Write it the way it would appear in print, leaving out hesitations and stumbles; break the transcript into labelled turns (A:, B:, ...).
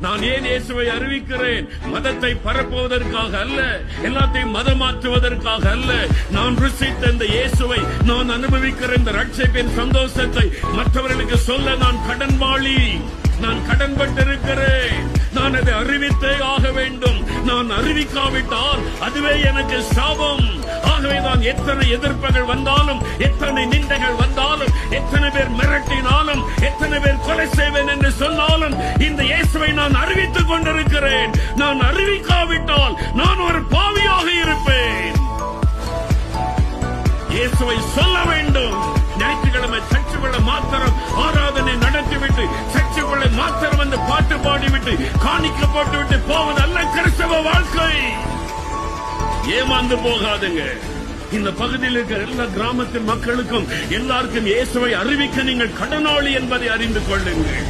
A: நான் ஏன் இயேசுவை அறிவிக்கிறேன்? மதத்தை பரப்புவதற்காக அல்ல, எல்லாத்தையும் மதமாற்றுவதற்காக அல்ல. நான் ருசித்த இந்த இயேசுவை, நான் அனுபவிக்கிற இந்த ரட்சிப்பின் சந்தோஷத்தை மற்றவர்களுக்கு சொல்ல நான் கடன்வாளி, நான் கடன்பட்டிருக்கிறேன். நான் அதை அறிவித்தே ஆக வேண்டும். நான் அறிவிக்காவிட்டால் அதுவே எனக்கு சாபம். ஆகவே நான் எத்தனை எதிர்ப்புகள் வந்தாலும், எத்தனை நிந்தைகள் வந்தாலும், எத்தனை பேர் மிரட்டினாலும், எத்தனை பேர் கொலை செய்வேன் என்று சொன்னாலும் இந்த இயேசுவை நான் அறிவித்துக் கொண்டிருக்கிறேன். நான் அறிவிக்காவிட்டால் நான் ஒரு பாவியாக இருப்பேன். இயேசுவை சொல்ல வேண்டும். ஞாயிற்றுக்கிழமை சர்ச்சுக்குள்ள மாத்திரம் ஆராதனை நடத்திவிட்டு, சர்ச்சுக்குள்ள மாத்திரம் அந்த பாட்டு பாடிவிட்டு, காணிக்க போட்டுவிட்டு போவது அல்ல கிறிஸ்தவ வாழ்க்கை. ஏமாந்து போகாதுங்க. இந்த பகுதியில் இருக்கிற எல்லா கிராமத்தின் மக்களுக்கும் எல்லாருக்கும் இயேசுவை அறிவிக்க நீங்கள் கடனாளி என்பதை அறிந்து கொள்ளுங்கள்.